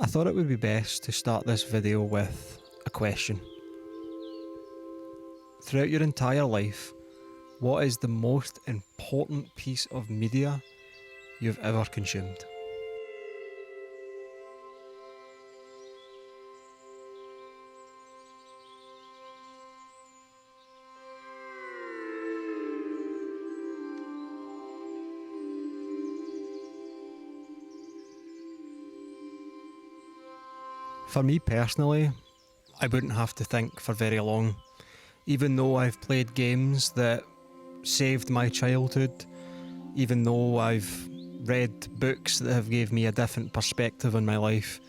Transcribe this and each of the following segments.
I thought it would be best to start this video with a question. Throughout your entire life, what is the most important piece of media you've ever consumed? For me personally, I wouldn't have to think for very long. Even though I've played games that saved my childhood, even though I've read books that have gave me a different perspective on my life,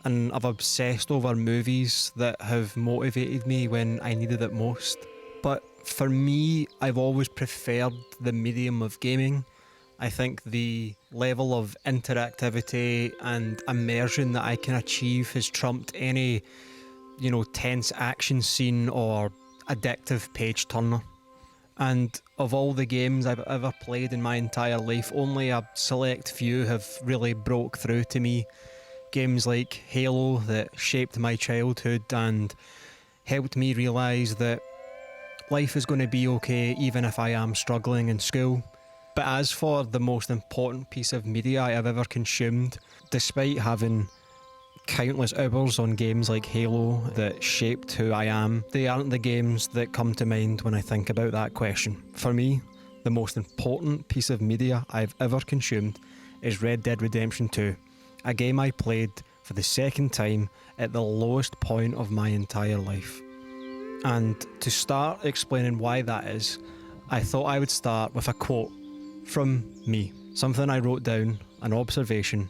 and I've obsessed over movies that have motivated me when I needed it most. But for me, I've always preferred the medium of gaming. I think the level of interactivity and immersion that I can achieve has trumped any, tense action scene or addictive page turner. And of all the games I've ever played in my entire life, only a select few have really broke through to me. Games like Halo that shaped my childhood and helped me realise that life is going to be okay even if I am struggling in school. But as for the most important piece of media I have ever consumed, despite having countless hours on games like Halo that shaped who I am, they aren't the games that come to mind when I think about that question. For me, the most important piece of media I've ever consumed is Red Dead Redemption 2, a game I played for the second time at the lowest point of my entire life. And to start explaining why that is, I thought I would start with a quote from me, something I wrote down, an observation.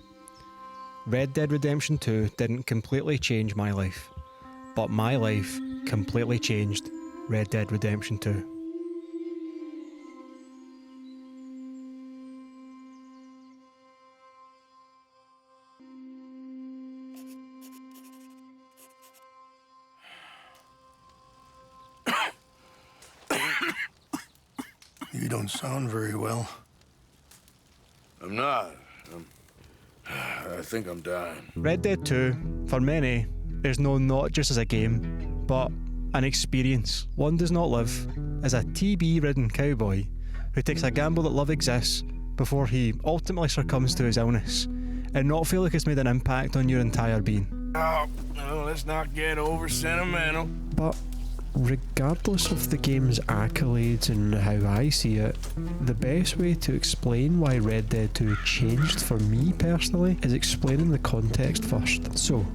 Red Dead Redemption 2 didn't completely change my life, but my life completely changed Red Dead Redemption 2. You don't sound very well. I'm not. I think I'm dying. Red Dead 2, for many, is known not just as a game, but an experience. One does not live as a TB-ridden cowboy who takes a gamble that love exists before he ultimately succumbs to his illness, and not feel like it's made an impact on your entire being. Oh, no, let's not get over sentimental. But regardless of the game's accolades and how I see it, the best way to explain why Red Dead 2 changed for me personally is explaining the context first. So,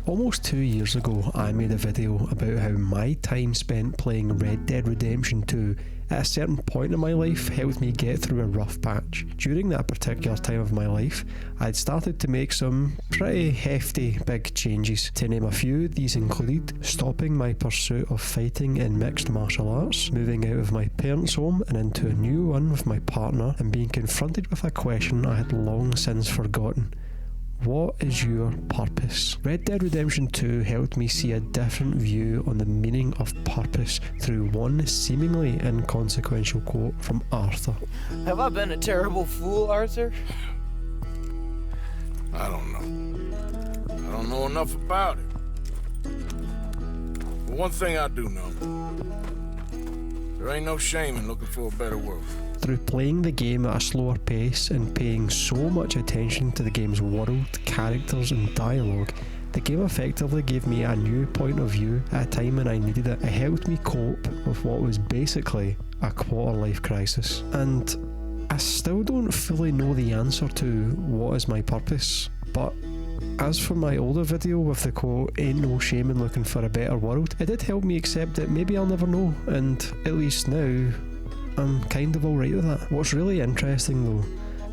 almost 2 years ago I made a video about how my time spent playing Red Dead Redemption 2 at a certain point in my life helped me get through a rough patch. During that particular time of my life, I'd started to make some pretty hefty big changes. To name a few, these included stopping my pursuit of fighting in mixed martial arts, moving out of my parents' home and into a new one with my partner, and being confronted with a question I had long since forgotten. What is your purpose? Red Dead Redemption 2 helped me see a different view on the meaning of purpose through one seemingly inconsequential quote from Arthur. Have I been a terrible fool, Arthur? I don't know. I don't know enough about it. But one thing I do know. There ain't no shame in looking for a better world. Through playing the game at a slower pace and paying so much attention to the game's world, characters and dialogue, the game effectively gave me a new point of view at a time when I needed it. It helped me cope with what was basically a quarter-life crisis. And I still don't fully know the answer to what is my purpose, but as for my older video with the quote, "Ain't no shame in looking for a better world," it did help me accept that maybe I'll never know, and at least now I'm kind of alright with that. What's really interesting though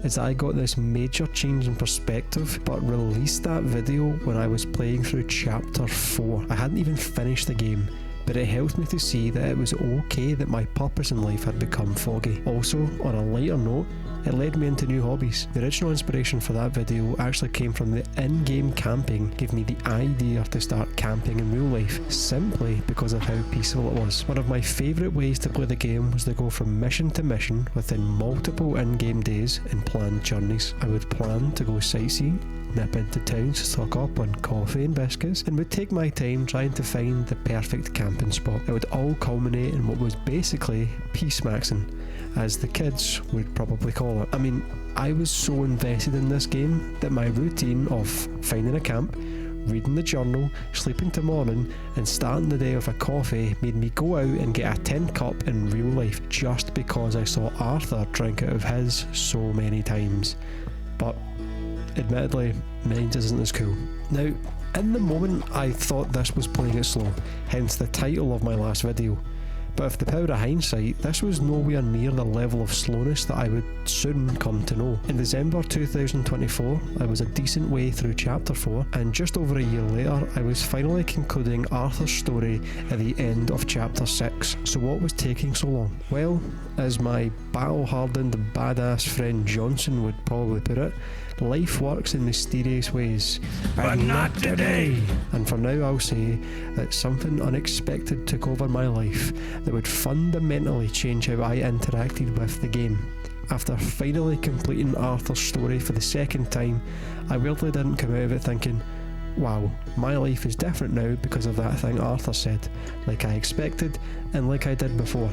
is that I got this major change in perspective but released that video when I was playing through chapter 4. I hadn't even finished the game, but it helped me to see that it was okay that my purpose in life had become foggy. Also, on a lighter note, it led me into new hobbies. The original inspiration for that video actually came from the in-game camping, gave me the idea to start camping in real life, simply because of how peaceful it was. One of my favourite ways to play the game was to go from mission to mission within multiple in-game days and planned journeys. I would plan to go sightseeing, nip into town to stock up on coffee and biscuits, and would take my time trying to find the perfect camping spot. It would all culminate in what was basically peace-maxing, as the kids would probably call it. I mean, I was so invested in this game that my routine of finding a camp, reading the journal, sleeping till morning, and starting the day with a coffee made me go out and get a tin cup in real life just because I saw Arthur drink out of his so many times. But admittedly, mine isn't as cool. Now, in the moment I thought this was playing it slow, hence the title of my last video. But with the power of hindsight, this was nowhere near the level of slowness that I would soon come to know. In December 2024, I was a decent way through chapter 4, and just over a year later, I was finally concluding Arthur's story at the end of chapter 6. So what was taking so long? Well, as my battle-hardened badass friend Johnson would probably put it, life works in mysterious ways. But not today! And for now I'll say that something unexpected took over my life that would fundamentally change how I interacted with the game. After finally completing Arthur's story for the second time, I weirdly didn't come out of it thinking, wow, my life is different now because of that thing Arthur said, like I expected and like I did before.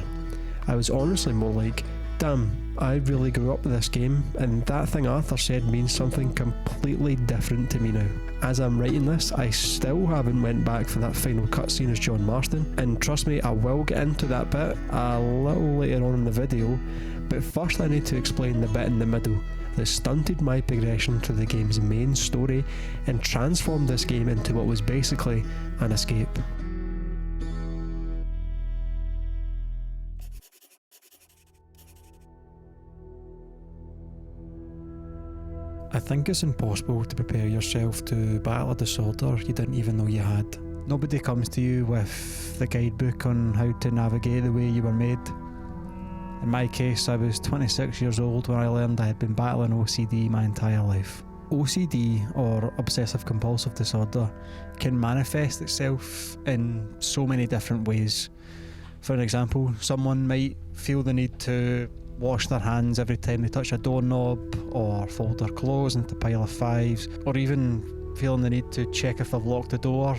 I was honestly more like, damn, I really grew up with this game, and that thing Arthur said means something completely different to me now. As I'm writing this, I still haven't went back for that final cutscene as John Marston, and trust me, I will get into that bit a little later on in the video, but first I need to explain the bit in the middle that stunted my progression through the game's main story and transformed this game into what was basically an escape. I think it's impossible to prepare yourself to battle a disorder you didn't even know you had. Nobody comes to you with the guidebook on how to navigate the way you were made. In my case, I was 26 years old when I learned I had been battling OCD my entire life. OCD, or Obsessive Compulsive Disorder, can manifest itself in so many different ways. For an example, someone might feel the need to wash their hands every time they touch a doorknob, or fold their clothes into a pile of fives, or even feeling the need to check if they've locked the door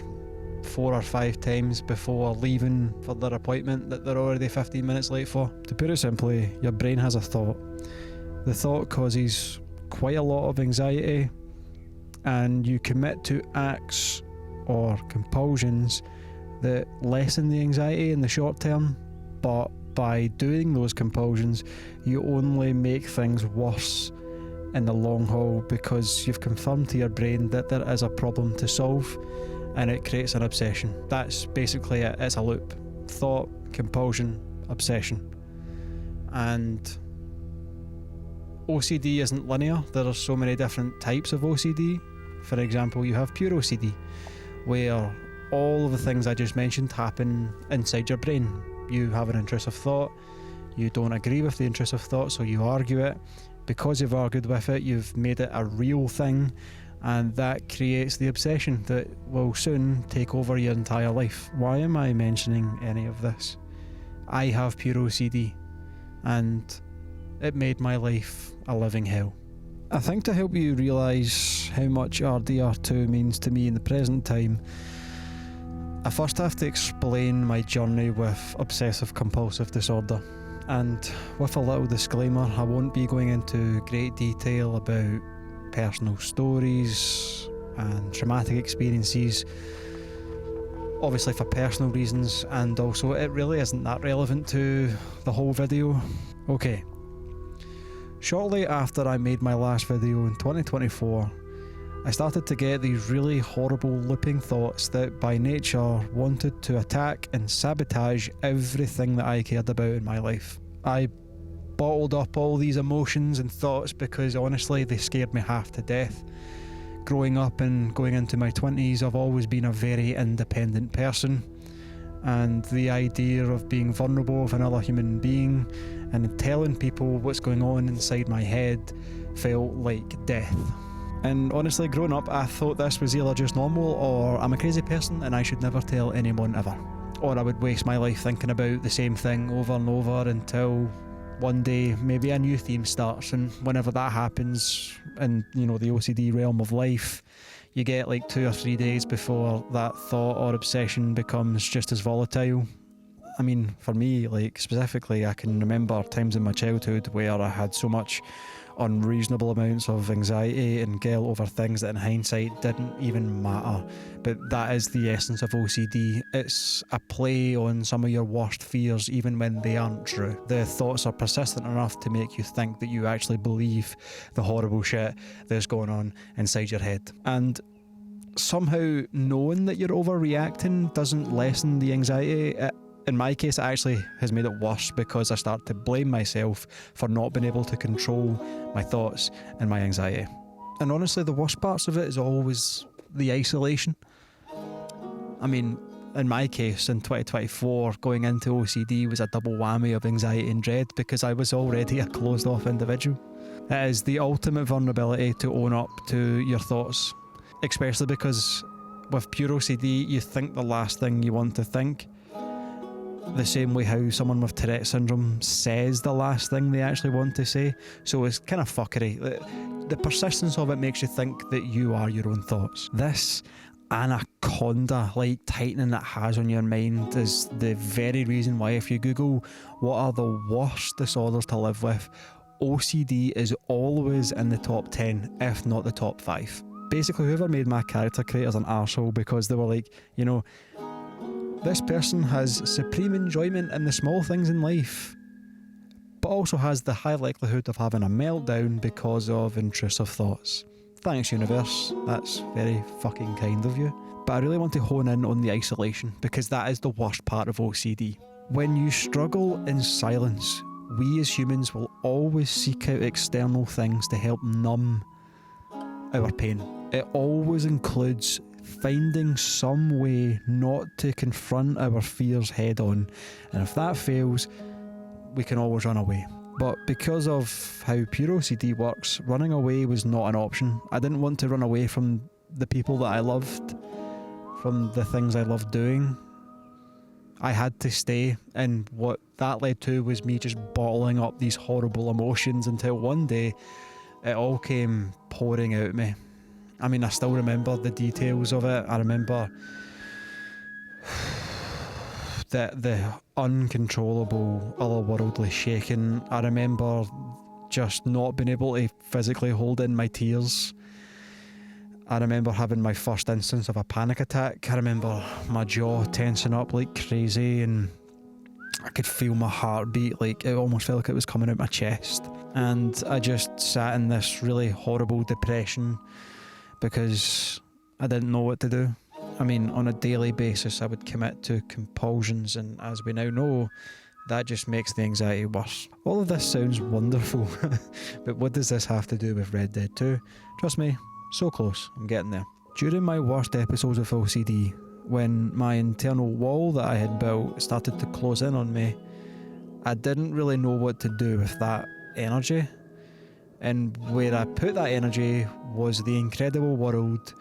4 or 5 times before leaving for their appointment that they're already 15 minutes late for. To put it simply, your brain has a thought. The thought causes quite a lot of anxiety, and you commit to acts or compulsions that lessen the anxiety in the short term, but by doing those compulsions, you only make things worse in the long haul because you've confirmed to your brain that there is a problem to solve, and it creates an obsession. That's basically it. It's a loop. Thought, compulsion, obsession. And OCD isn't linear. There are so many different types of OCD. For example, you have pure OCD, where all of the things I just mentioned happen inside your brain. You have an intrusive thought, you don't agree with the intrusive thought, so you argue it. Because you've argued with it, you've made it a real thing, and that creates the obsession that will soon take over your entire life. Why am I mentioning any of this? I have pure OCD, and it made my life a living hell. I think to help you realise how much RDR2 means to me in the present time, I first have to explain my journey with Obsessive Compulsive Disorder. And with a little disclaimer, I won't be going into great detail about personal stories and traumatic experiences, obviously for personal reasons, and also it really isn't that relevant to the whole video. Okay. Shortly after I made my last video in 2024, I started to get these really horrible looping thoughts that by nature wanted to attack and sabotage everything that I cared about in my life. I bottled up all these emotions and thoughts because honestly they scared me half to death. Growing up and going into my 20s, I've always been a very independent person, and the idea of being vulnerable with another human being and telling people what's going on inside my head felt like death. And honestly, growing up, I thought this was either just normal or I'm a crazy person and I should never tell anyone ever. Or I would waste my life thinking about the same thing over and over until one day maybe a new theme starts, and whenever that happens in, you know, the OCD realm of life, you get like 2 or 3 days before that thought or obsession becomes just as volatile. I mean, for me, like specifically, I can remember times in my childhood where I had so much unreasonable amounts of anxiety and guilt over things that in hindsight didn't even matter. But that is the essence of OCD. It's a play on some of your worst fears even when they aren't true. The thoughts are persistent enough to make you think that you actually believe the horrible shit that's going on inside your head. And somehow knowing that you're overreacting doesn't lessen the anxiety. In my case, it actually has made it worse because I start to blame myself for not being able to control my thoughts and my anxiety. And honestly, the worst parts of it is always the isolation. I mean, in my case, in 2024, going into OCD was a double whammy of anxiety and dread because I was already a closed-off individual. It is the ultimate vulnerability to own up to your thoughts, especially because with pure OCD, you think the last thing you want to think. The same way how someone with Tourette syndrome says the last thing they actually want to say. So it's kind of fuckery. The persistence of it makes you think that you are your own thoughts. This anaconda-like tightening it has on your mind is the very reason why, if you Google what are the worst disorders to live with, OCD is always in the top 10, if not the top 5. Basically, whoever made my character creators an arsehole because they were like, you know, this person has supreme enjoyment in the small things in life, but also has the high likelihood of having a meltdown because of intrusive thoughts. Thanks, universe. That's very fucking kind of you. But I really want to hone in on the isolation, because that is the worst part of OCD. When you struggle in silence, we as humans will always seek out external things to help numb our pain. It always includes finding some way not to confront our fears head on, and if that fails, we can always run away. But because of how pure OCD works, running away was not an option. I didn't want to run away from the people that I loved, from the things I loved doing. I had to stay, and what that led to was me just bottling up these horrible emotions until one day it all came pouring out of me. I mean, I still remember the details of it. I remember the uncontrollable, otherworldly shaking. I remember just not being able to physically hold in my tears. I remember having my first instance of a panic attack. I remember my jaw tensing up like crazy, and I could feel my heartbeat, like it almost felt like it was coming out my chest. And I just sat in this really horrible depression because I didn't know what to do. I mean, on a daily basis I would commit to compulsions, and as we now know, that just makes the anxiety worse. All of this sounds wonderful, but what does this have to do with Red Dead 2? Trust me, so close, I'm getting there. During my worst episodes of OCD, when my internal wall that I had built started to close in on me, I didn't really know what to do with that energy. And where I put that energy was the incredible world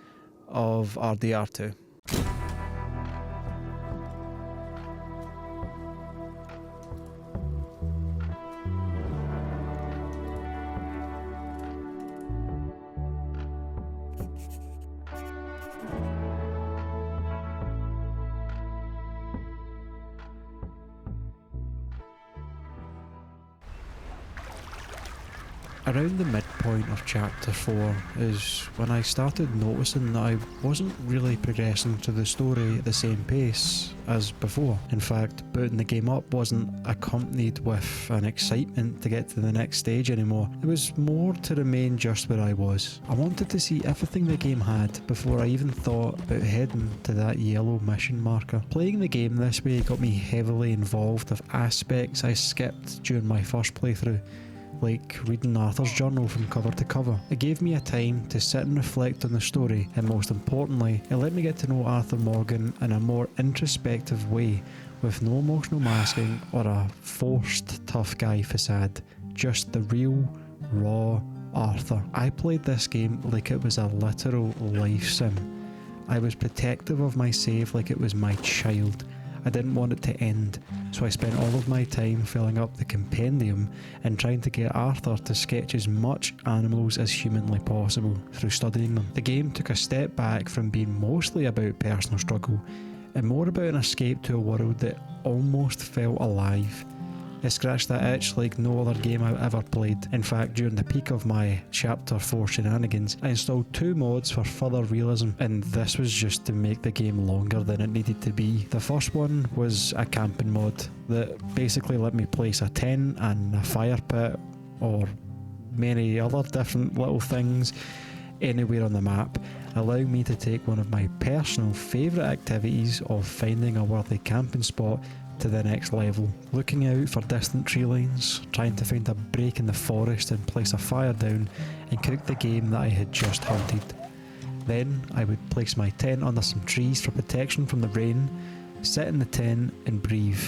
of RDR2. Around the midpoint of chapter 4 is when I started noticing that I wasn't really progressing through the story at the same pace as before. In fact, booting the game up wasn't accompanied with an excitement to get to the next stage anymore. It was more to remain just where I was. I wanted to see everything the game had before I even thought about heading to that yellow mission marker. Playing the game this way got me heavily involved with aspects I skipped during my first playthrough, like reading Arthur's journal from cover to cover. It gave me a time to sit and reflect on the story, and most importantly, it let me get to know Arthur Morgan in a more introspective way, with no emotional masking or a forced tough guy facade, just the real, raw Arthur. I played this game like it was a literal life sim. I was protective of my save like it was my child. I didn't want it to end. so I spent all of my time filling up the compendium and trying to get Arthur to sketch as much animals as humanly possible through studying them. The game took a step back from being mostly about personal struggle and more about an escape to a world that almost felt alive. It scratched that itch like no other game I've ever played. In fact, during the peak of my Chapter 4 shenanigans, I installed 2 mods for further realism, and this was just to make the game longer than it needed to be. The first one was a camping mod that basically let me place a tent and a fire pit, or many other different little things, anywhere on the map, allowing me to take one of my personal favourite activities of finding a worthy camping spot to the next level. Looking out for distant tree lines, trying to find a break in the forest and place a fire down and cook the game that I had just hunted. Then I would place my tent under some trees for protection from the rain, sit in the tent and breathe.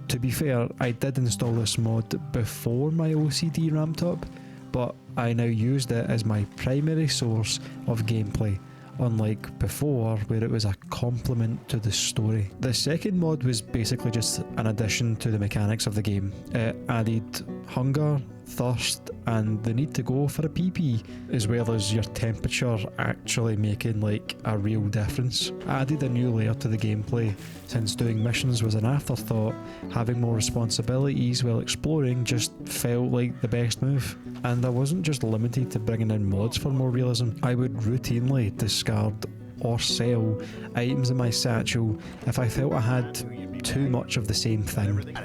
To be fair, I did install this mod before my OCD ramped up, but I now used it as my primary source of gameplay, unlike before where it was a complement to the story. The second mod was basically just an addition to the mechanics of the game. It added hunger, thirst and the need to go for a pee-pee, as well as your temperature actually making like a real difference. It added a new layer to the gameplay, since doing missions was an afterthought. Having more responsibilities while exploring just felt like the best move. And I wasn't just limited to bringing in mods for more realism. I would routinely discard or sell items in my satchel if I felt I had too much of the same thing.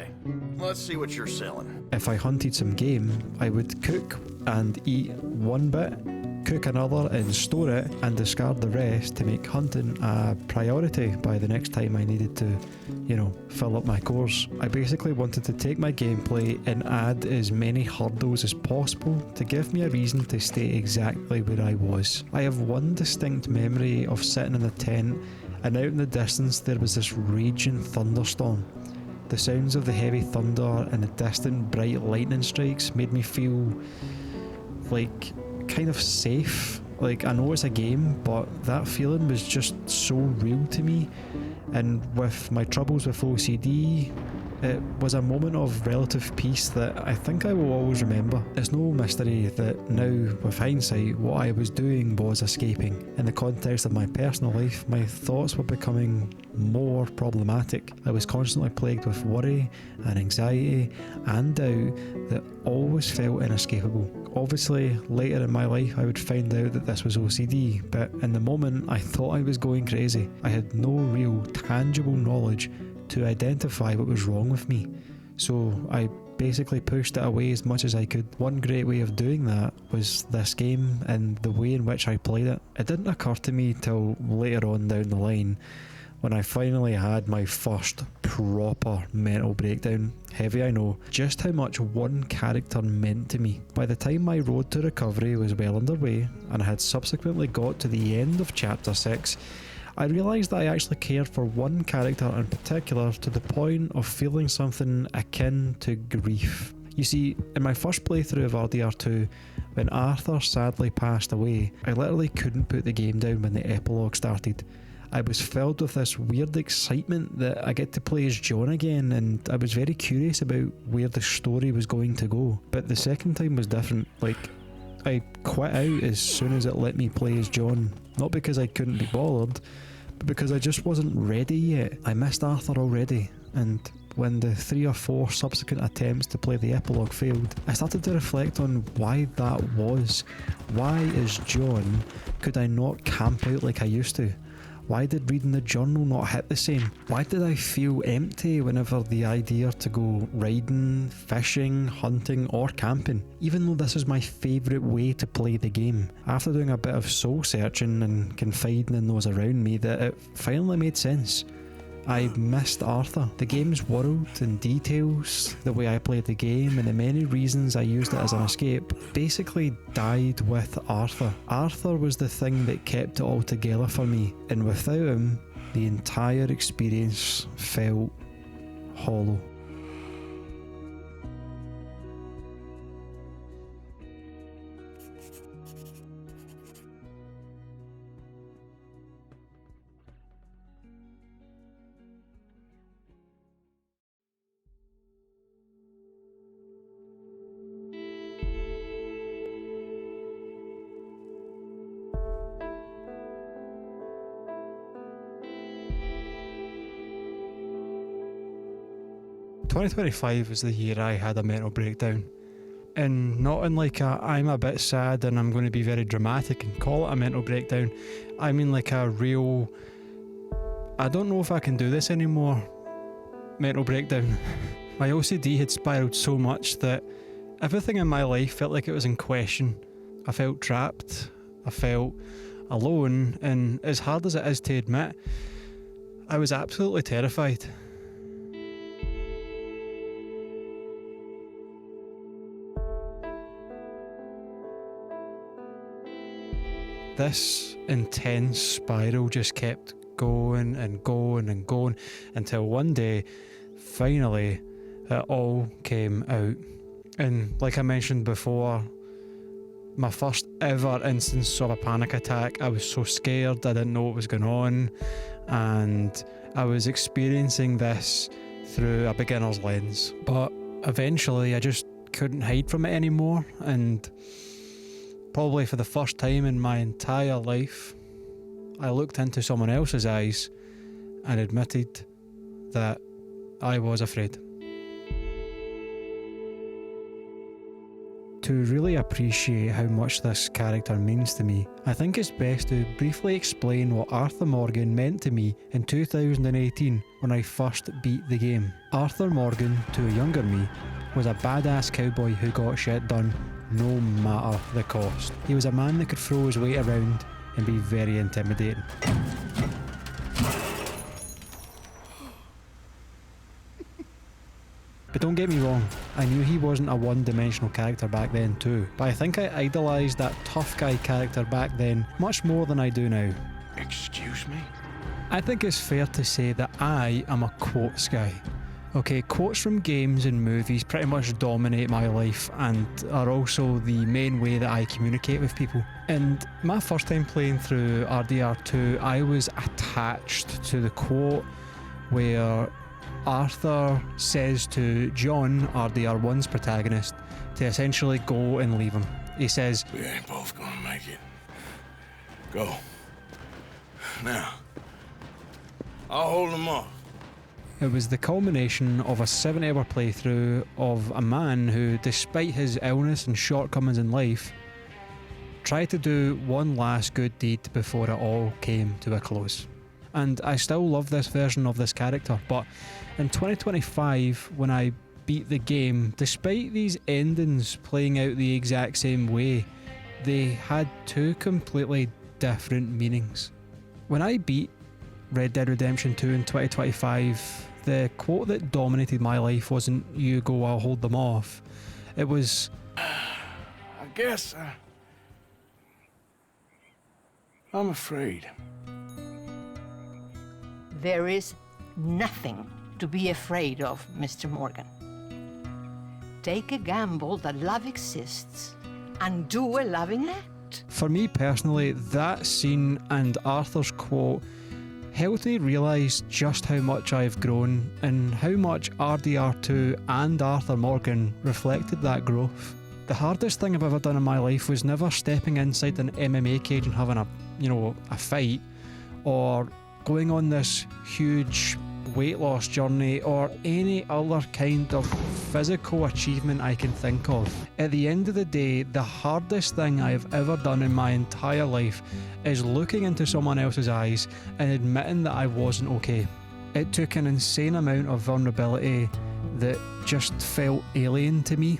Let's see what you're selling. If I hunted some game, I would cook and eat one bit, cook another and store it, and discard the rest to make hunting a priority by the next time I needed to, fill up my cores. I basically wanted to take my gameplay and add as many hurdles as possible to give me a reason to stay exactly where I was. I have one distinct memory of sitting in a tent, and out in the distance there was this raging thunderstorm. The sounds of the heavy thunder and the distant bright lightning strikes made me feel like kind of safe. Like, I know it's a game, but that feeling was just so real to me. And with my troubles with OCD, it was a moment of relative peace that I think I will always remember. It's no mystery that now, with hindsight, what I was doing was escaping. In the context of my personal life, my thoughts were becoming more problematic. I was constantly plagued with worry and anxiety and doubt that always felt inescapable. Obviously, later in my life I would find out that this was OCD, but in the moment I thought I was going crazy. I had no real tangible knowledge to identify what was wrong with me, so I basically pushed it away as much as I could. One great way of doing that was this game and the way in which I played it. It didn't occur to me till later on down the line, when I finally had my first proper mental breakdown. Heavy, I know, just how much one character meant to me. By the time my road to recovery was well underway, and I had subsequently got to the end of Chapter 6, I realised that I actually cared for one character in particular to the point of feeling something akin to grief. You see, in my first playthrough of RDR2, when Arthur sadly passed away, I literally couldn't put the game down when the epilogue started. I was filled with this weird excitement that I get to play as John again, and I was very curious about where the story was going to go. But the second time was different. Like, I quit out as soon as it let me play as John. Not because I couldn't be bothered, but because I just wasn't ready yet. I missed Arthur already, and when the 3 or 4 subsequent attempts to play the epilogue failed, I started to reflect on why that was. Why, as John, could I not camp out like I used to? Why did reading the journal not hit the same? Why did I feel empty whenever the idea to go riding, fishing, hunting or camping? Even though this is my favourite way to play the game. After doing a bit of soul searching and confiding in those around me, that it finally made sense. I missed Arthur. The game's world and details, the way I played the game and the many reasons I used it as an escape, basically died with Arthur. Arthur was the thing that kept it all together for me, and without him, the entire experience felt hollow. 2025 was the year I had a mental breakdown. And not in like a I'm a bit sad and I'm going to be very dramatic and call it a mental breakdown. I mean like a real, I don't know if I can do this anymore mental breakdown. My OCD had spiraled so much that everything in my life felt like it was in question. I felt trapped, I felt alone, and as hard as it is to admit, I was absolutely terrified. This intense spiral just kept going and going and going until one day, finally, it all came out. And like I mentioned before, my first ever instance of a panic attack, I was so scared, I didn't know what was going on, and I was experiencing this through a beginner's lens. But eventually I just couldn't hide from it anymore, and probably for the first time in my entire life, I looked into someone else's eyes and admitted that I was afraid. To really appreciate how much this character means to me, I think it's best to briefly explain what Arthur Morgan meant to me in 2018 when I first beat the game. Arthur Morgan, to a younger me, was a badass cowboy who got shit done no matter the cost. He was a man that could throw his weight around and be very intimidating. But don't get me wrong, I knew he wasn't a one-dimensional character back then too, but I think I idolised that tough guy character back then much more than I do now. Excuse me? I think it's fair to say that I am a quotes guy. Okay, quotes from games and movies pretty much dominate my life and are also the main way that I communicate with people. And my first time playing through RDR2, I was attached to the quote where Arthur says to John, RDR1's protagonist, to essentially go and leave him. He says, We ain't both gonna make it. Go. Now. I'll hold them off. it was the culmination of a 7-hour playthrough of a man who, despite his illness and shortcomings in life, tried to do one last good deed before it all came to a close. And I still love this version of this character, but in 2025, when I beat the game, despite these endings playing out the exact same way, they had two completely different meanings. When I beat Red Dead Redemption 2 in 2025, the quote that dominated my life wasn't "you go, I'll hold them off." It was, I guess I'm afraid. There is nothing to be afraid of, Mr. Morgan. Take a gamble that love exists and do a loving act. for me personally, that scene and Arthur's quote helped me realise just how much I've grown and how much RDR2 and Arthur Morgan reflected that growth. The hardest thing I've ever done in my life was never stepping inside an MMA cage and having a fight, or going on this huge weight loss journey, or any other kind of physical achievement I can think of. At the end of the day, the hardest thing I've ever done in my entire life is looking into someone else's eyes and admitting that I wasn't okay. It took an insane amount of vulnerability that just felt alien to me.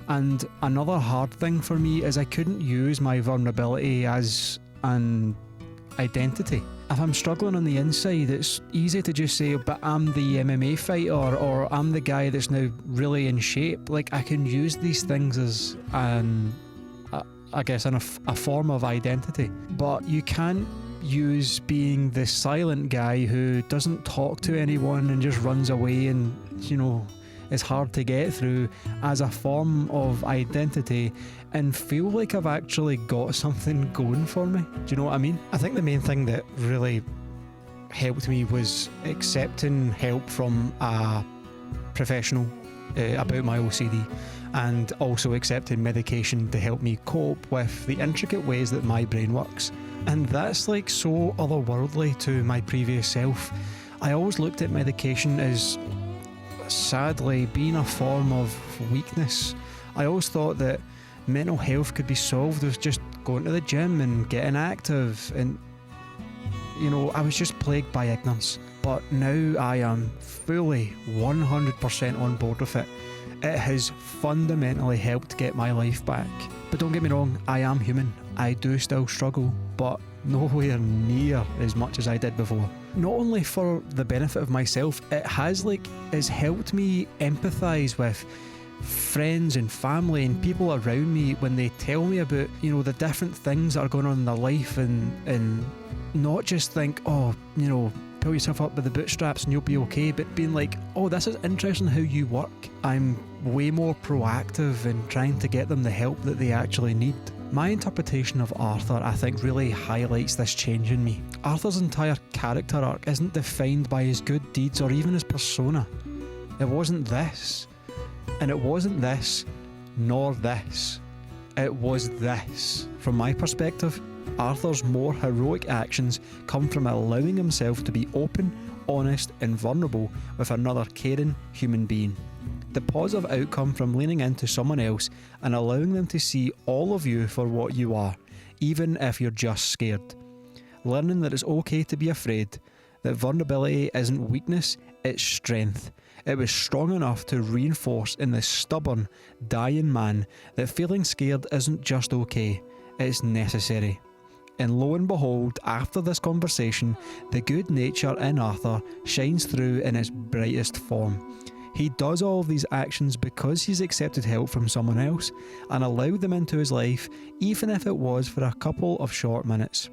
And another hard thing for me is I couldn't use my vulnerability as an identity. If I'm struggling on the inside, it's easy to just say, but I'm the MMA fighter, or I'm the guy that's now really in shape. Like, I can use these things as a form of identity. But you can't use being the silent guy who doesn't talk to anyone and just runs away and, is hard to get through as a form of identity and feel like I've actually got something going for me. Do you know what I mean? I think the main thing that really helped me was accepting help from a professional about my OCD, and also accepting medication to help me cope with the intricate ways that my brain works. And that's like so otherworldly to my previous self. I always looked at medication as sadly been a form of weakness. I always thought that mental health could be solved with just going to the gym and getting active, and I was just plagued by ignorance. But now I am fully 100% on board with it. It has fundamentally helped get my life back. But don't get me wrong, I am human. I do still struggle, but nowhere near as much as I did before. Not only for the benefit of myself, it has helped me empathise with friends and family and people around me when they tell me about the different things that are going on in their life, and not just think, pull yourself up by the bootstraps and you'll be okay, but being like, oh, this is interesting how you work. I'm way more proactive in trying to get them the help that they actually need. My interpretation of Arthur, I think, really highlights this change in me. Arthur's entire character arc isn't defined by his good deeds or even his persona. It wasn't this, and it wasn't this, nor this. It was this. From my perspective, Arthur's more heroic actions come from allowing himself to be open, honest, and vulnerable with another caring human being. The positive outcome from leaning into someone else and allowing them to see all of you for what you are, even if you're just scared. Learning that it's okay to be afraid, that vulnerability isn't weakness, it's strength. It was strong enough to reinforce in this stubborn, dying man that feeling scared isn't just okay, it's necessary. And lo and behold, after this conversation, the good nature in Arthur shines through in its brightest form. He does all of these actions because he's accepted help from someone else and allowed them into his life, even if it was for a couple of short minutes.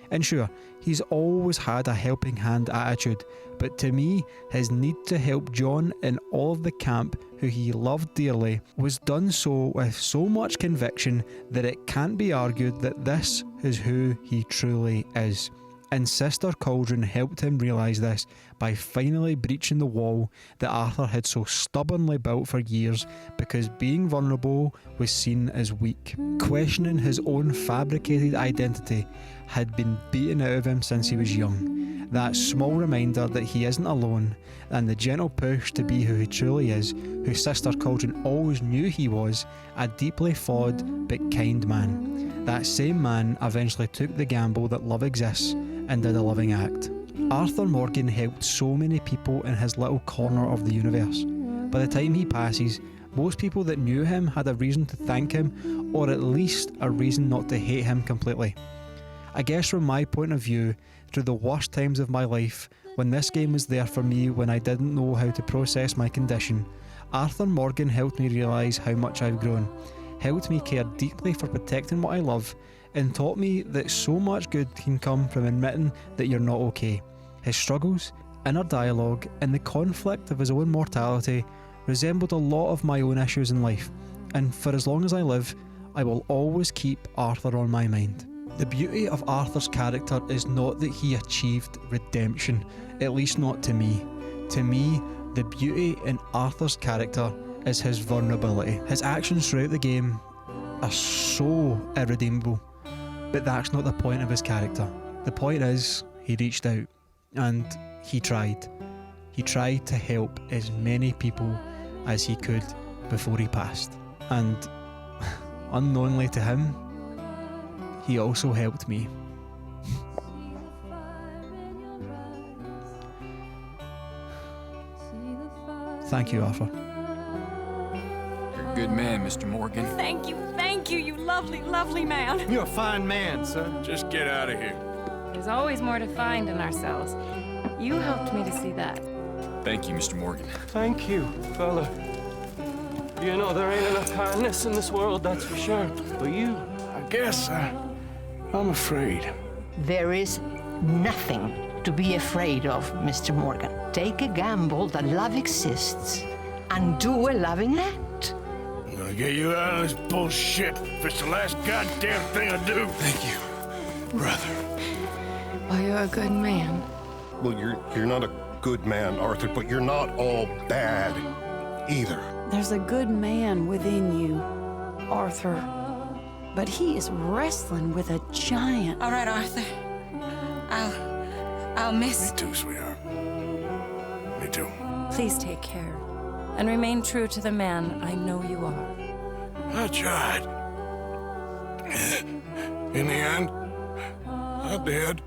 And sure, he's always had a helping hand attitude, but to me, his need to help John and all of the camp who he loved dearly was done so with so much conviction that it can't be argued that this is who he truly is. And Sister Cauldron helped him realise this by finally breaching the wall that Arthur had so stubbornly built for years because being vulnerable was seen as weak. Questioning his own fabricated identity had been beaten out of him since he was young. That small reminder that he isn't alone, and the gentle push to be who he truly is, who Sister Cauldron always knew he was, a deeply flawed but kind man. That same man eventually took the gamble that love exists and did a loving act. Arthur Morgan helped so many people in his little corner of the universe. By the time he passes, most people that knew him had a reason to thank him, or at least a reason not to hate him completely. I guess from my point of view, through the worst times of my life, when this game was there for me when I didn't know how to process my condition, Arthur Morgan helped me realise how much I've grown, helped me care deeply for protecting what I love, and taught me that so much good can come from admitting that you're not okay. His struggles, inner dialogue, and the conflict of his own mortality resembled a lot of my own issues in life, and for as long as I live, I will always keep Arthur on my mind. The beauty of Arthur's character is not that he achieved redemption, at least not to me. To me, the beauty in Arthur's character is his vulnerability. His actions throughout the game are so irredeemable, but that's not the point of his character. The point is, he reached out, and he tried. He tried to help as many people as he could before he passed. And unknowingly to him, he also helped me. Thank you, Arthur. You're a good man, Mr. Morgan. Thank you, you lovely, lovely man. You're a fine man, son. Just get out of here. There's always more to find in ourselves. You helped me to see that. Thank you, Mr. Morgan. Thank you, fella. You know, there ain't enough kindness in this world, that's for sure. But you... I guess I'm afraid. There is nothing to be afraid of, Mr. Morgan. Take a gamble that love exists and do a loving act. I'm gonna get you out of this bullshit if it's the last goddamn thing I do. Thank you, brother. Well, you're a good man. Well, you're not a good man, Arthur, but you're not all bad either. There's a good man within you, Arthur. But he is wrestling with a giant. All right, Arthur. I'll miss. Me too, sweetheart. Me too. Please take care. and remain true to the man I know you are. I tried. In the end, I did.